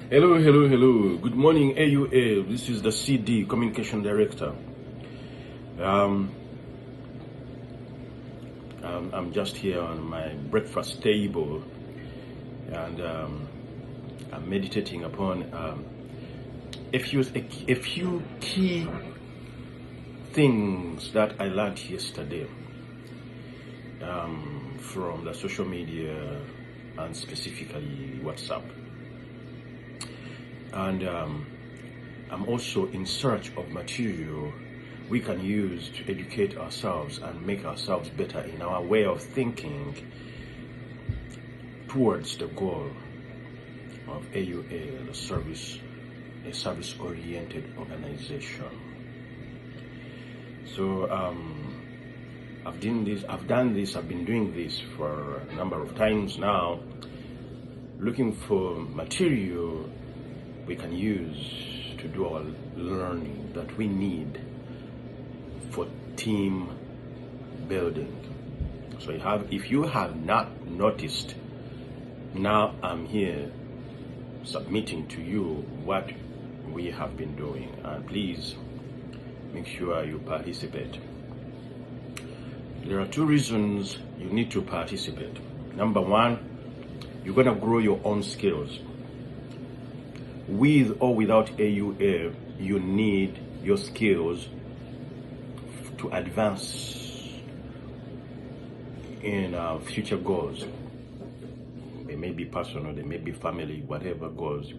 Hello, hello, hello. Good morning, AUA. This is the CD, Communication Director. I'm just here on my breakfast table, and I'm meditating upon a few key things that I learned yesterday from the social media and specifically WhatsApp. And I'm also in search of material we can use to educate ourselves and make ourselves better in our way of thinking towards the goal of AUA, a service-oriented organization. So I've been doing this for a number of times now, looking for material we can use to do our learning that we need for team building. So if you have not noticed, now I'm here submitting to you what we have been doing, and please make sure you participate. There are two reasons you need to participate. Number one, you're gonna grow your own skills. With or without AUA, you need your skills to advance in future goals. They may be personal, they may be family, whatever goals,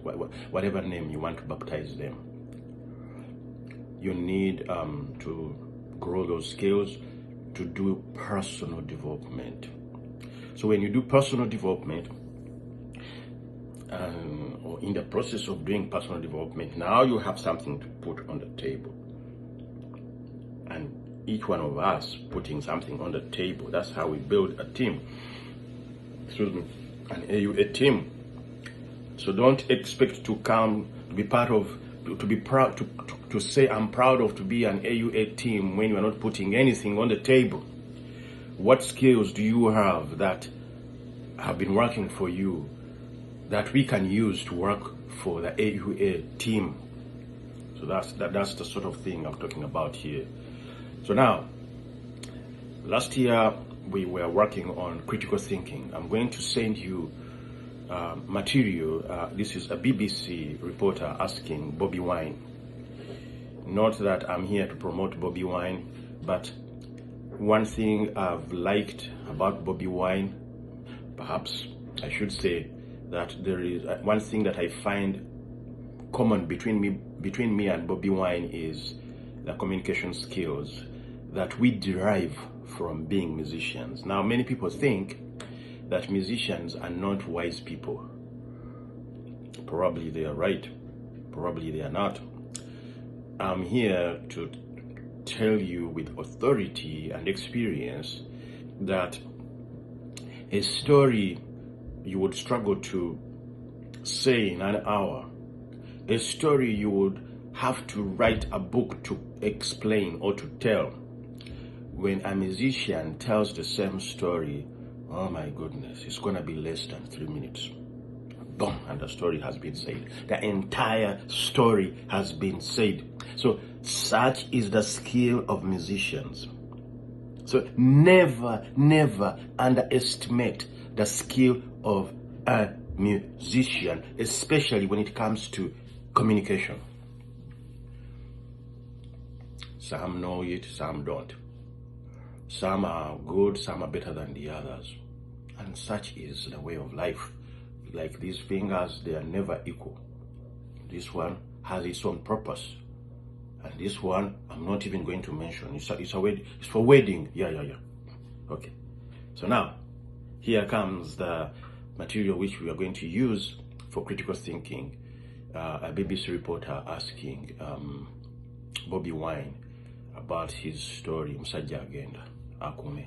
whatever name you want to baptize them. You need to grow those skills to do personal development. So when you do personal development, or in the process of doing personal development, now you have something to put on the table. And each one of us putting something on the table, that's how we build a team. An AUA team. So don't expect to come to be part of, to be proud, to say I'm proud of to be an AUA team when you are not putting anything on the table. What skills do you have that have been working for you that we can use to work for the AUA team? So that's the sort of thing I'm talking about here. So now, last year we were working on critical thinking. I'm going to send you material. This is a BBC reporter asking Bobi Wine. Not that I'm here to promote Bobi Wine, but one thing I've liked about Bobi Wine, perhaps I should say, that there is one thing that I find common between me and Bobi Wine is the communication skills that we derive from being musicians. Now, many people think that musicians are not wise people. Probably they are right, probably they are not. I'm here to tell you with authority and experience that a story you would struggle to say in an hour, a story you would have to write a book to explain or to tell, when a musician tells the same story, oh my goodness, it's gonna be less than 3 minutes. Boom, and the story has been said. The entire story has been said. So such is the skill of musicians. So never underestimate the skill of a musician, especially when it comes to communication. Some know it, some don't. Some are good, some are better than the others. And such is the way of life. Like these fingers, they are never equal. This one has its own purpose. And this one, I'm not even going to mention. It's for wedding. Yeah. Okay. So now, here comes the material which we are going to use for critical thinking. A BBC reporter asking Bobi Wine about his story, Msajja Agenda Akume.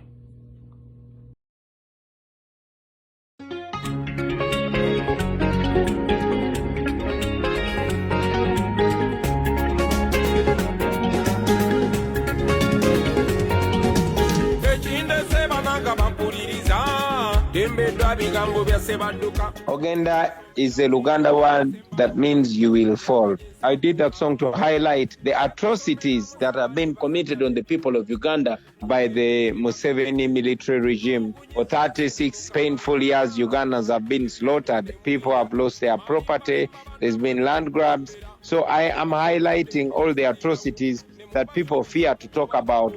Ogenda is a Luganda word that means you will fall. I did that song to highlight the atrocities that have been committed on the people of Uganda by the Museveni military regime. For 36 painful years, Ugandans have been slaughtered. People have lost their property. There's been land grabs. So I am highlighting all the atrocities that people fear to talk about.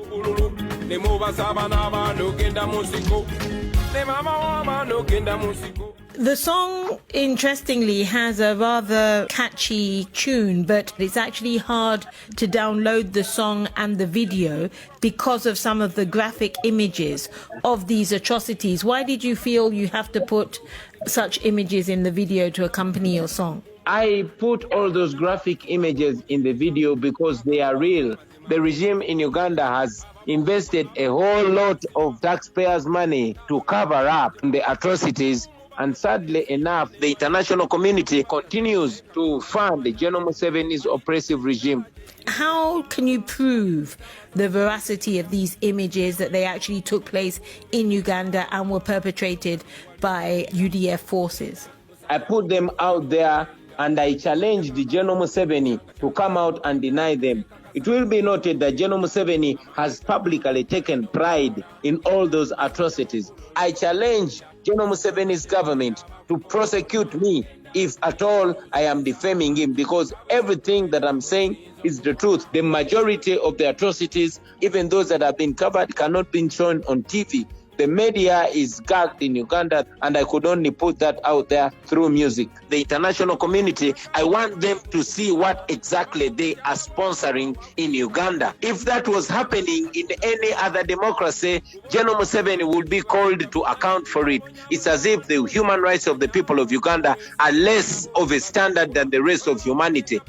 The song, interestingly, has a rather catchy tune, but it's actually hard to download the song and the video because of some of the graphic images of these atrocities. Why did you feel you have to put such images in the video to accompany your song? I put all those graphic images in the video because they are real. The regime in Uganda has invested a whole lot of taxpayers' money to cover up the atrocities. And sadly enough, the international community continues to fund the General Museveni's oppressive regime. How can you prove the veracity of these images, that they actually took place in Uganda and were perpetrated by UDF forces? I put them out there and I challenged the General Museveni to come out and deny them. It will be noted that General Museveni has publicly taken pride in all those atrocities. I challenge General Museveni's government to prosecute me if at all I am defaming him, because everything that I'm saying is the truth. The majority of the atrocities, even those that have been covered, cannot be shown on TV. The media is gagged in Uganda, and I could only put that out there through music. The international community, I want them to see what exactly they are sponsoring in Uganda. If that was happening in any other democracy, General Museveni would be called to account for it. It's as if the human rights of the people of Uganda are less of a standard than the rest of humanity.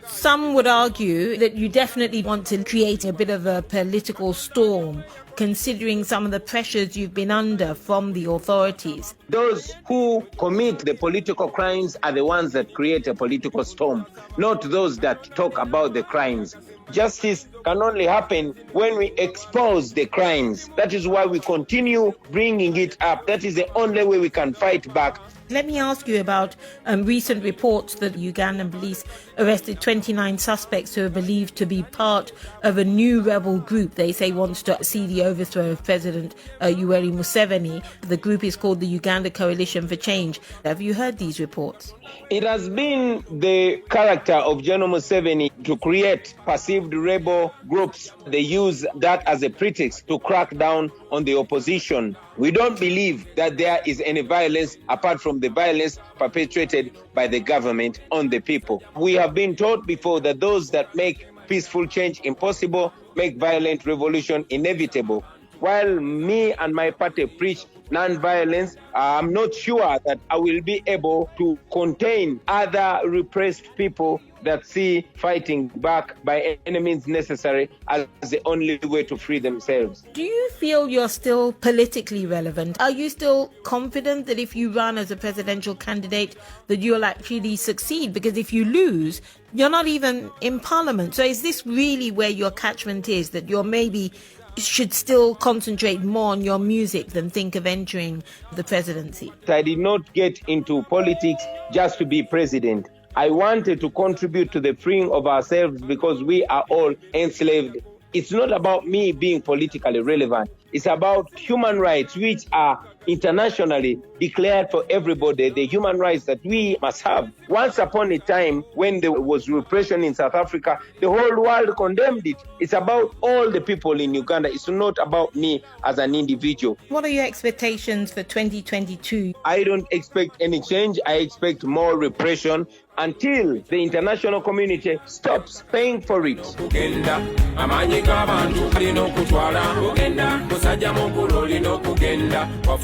Some would argue that you definitely want to create a bit of a political storm, considering some of the pressures you've been under from the authorities. Those who commit the political crimes are the ones that create a political storm, not those that talk about the crimes. Justice can only happen when we expose the crimes. That is why we continue bringing it up. That is the only way we can fight back. Let me ask you about recent reports that Ugandan police arrested 29 suspects who are believed to be part of a new rebel group they say wants to see the overthrow of President Yoweri Museveni. The group is called the Uganda Coalition for Change. Have you heard these reports? It has been the character of General Museveni to create perceived rebel groups. They use that as a pretext to crack down on the opposition. We don't believe that there is any violence apart from the violence perpetrated by the government on the people. We have been taught before that those that make peaceful change impossible make violent revolution inevitable. While me and my party preach non-violence, I'm not sure that I will be able to contain other repressed people that see fighting back by any means necessary as the only way to free themselves. Do you feel you're still politically relevant? Are you still confident that if you run as a presidential candidate that you'll actually succeed? Because if you lose, you're not even in parliament. So is this really where your catchment is, that you're maybe should still concentrate more on your music than think of entering the presidency? I did not get into politics just to be president. I wanted to contribute to the freeing of ourselves because we are all enslaved. It's not about me being politically relevant. It's about human rights, which are internationally declared for everybody, the human rights that we must have. Once upon a time, when there was repression in South Africa, the whole world condemned it. It's about all the people in Uganda. It's not about me as an individual. What are your expectations for 2022? I don't expect any change. I expect more repression until the international community stops paying for it.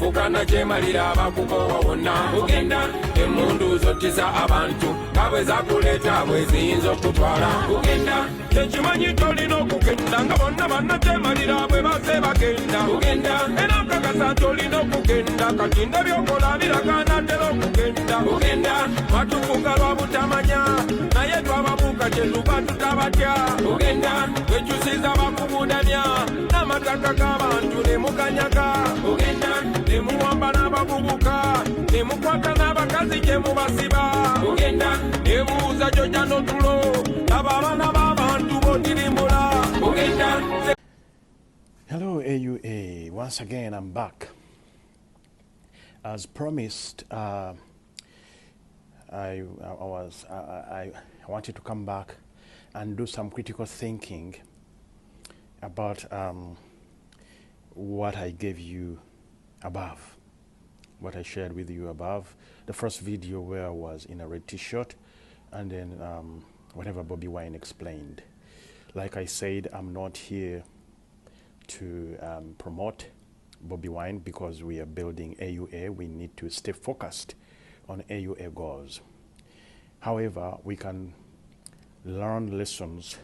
Fukana jemalira abakukowa wonna ugenda emundu zotisa abantu kabweza kuleta bweziyinza okutwala ugenda tekimanyi tolina okugenda nga bonna bannajemalira bwe baze bagenda ugenda era nkakasa tolina okugenda kati ndabyokola biraga ntera okugenda ugenda matukuga lwa butamanya naye twababuuka kyetuba tutabatya ugenda wekyusiza bakubudamya n'amataka g'abantu ne muganyaga ugenda nemuwamba n'abavubuka emukwata n'abakazi gye mubasiba kugenda nebuuza jojja n'otulo laba abaana b'abantu b'odirimbula kugenda. Hello AUA, once again I'm back. As promised, I wanted to come back and do some critical thinking about what I gave you above, what I shared with you above. The first video where I was in a red t-shirt, and then whatever Bobi Wine explained. Like I said, I'm not here to promote Bobi Wine because we are building AUA. We need to stay focused on AUA goals. However, we can learn lessons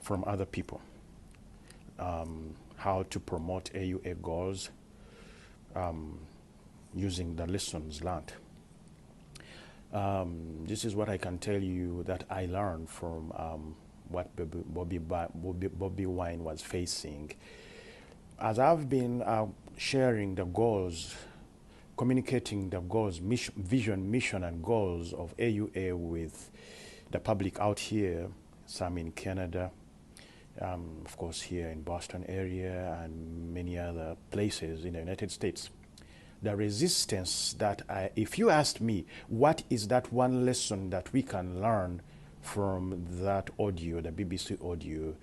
from other people, how to promote AUA goals using the lessons learned. This is what I can tell you that I learned from what Bobi Wine was facing. As I've been sharing the goals, communicating the goals, vision, mission, and goals of AUA with the public out here, some in Canada, of course here in Boston area, and many other places in the United States. The resistance that if you asked me, what is that one lesson that we can learn from that audio, the BBC audio,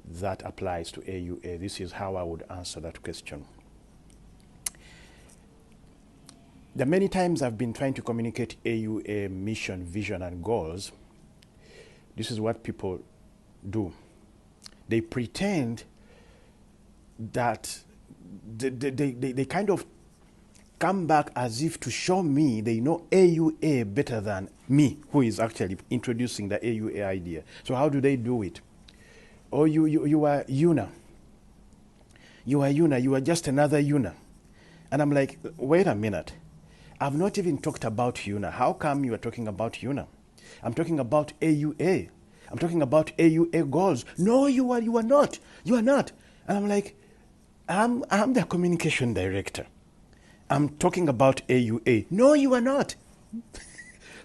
that applies to AUA, this is how I would answer that question. The many times I've been trying to communicate AUA mission, vision, and goals, this is what people do. They pretend that they kind of come back as if to show me they know AUA better than me, who is actually introducing the AUA idea. So how do they do it? Oh, you are Una. You are Una. You are just another Una. And I'm like, wait a minute. I've not even talked about Una. How come you are talking about Una? I'm talking about AUA. I'm talking about AUA goals. No, you are not. You are not. And I'm like, I'm the communication director. I'm talking about AUA. No, you are not.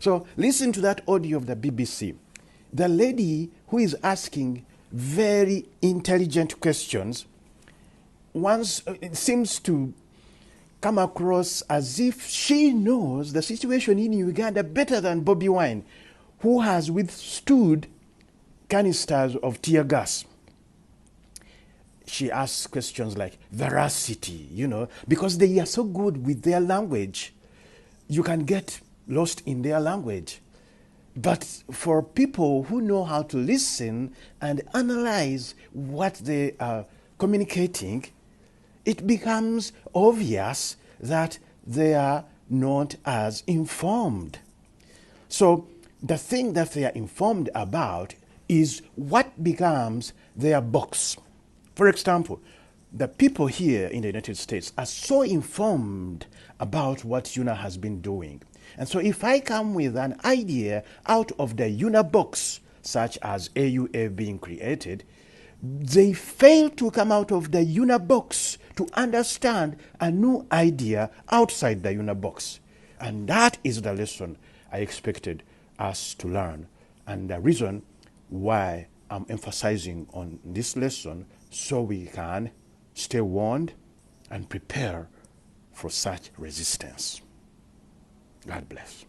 So listen to that audio of the BBC. The lady who is asking very intelligent questions it seems to come across as if she knows the situation in Uganda better than Bobi Wine, who has withstood canisters of tear gas. She asks questions like veracity, because they are so good with their language. You can get lost in their language. But for people who know how to listen and analyze what they are communicating, it becomes obvious that they are not as informed. So the thing that they are informed about is what becomes their box. For example, the people here in the United States are so informed about what UNA has been doing. And so if I come with an idea out of the UNA box, such as AUA being created, they fail to come out of the UNA box to understand a new idea outside the UNA box. And that is the lesson I expected us to learn. And the reason why I'm emphasizing on this lesson, so we can stay warned and prepare for such resistance. God bless.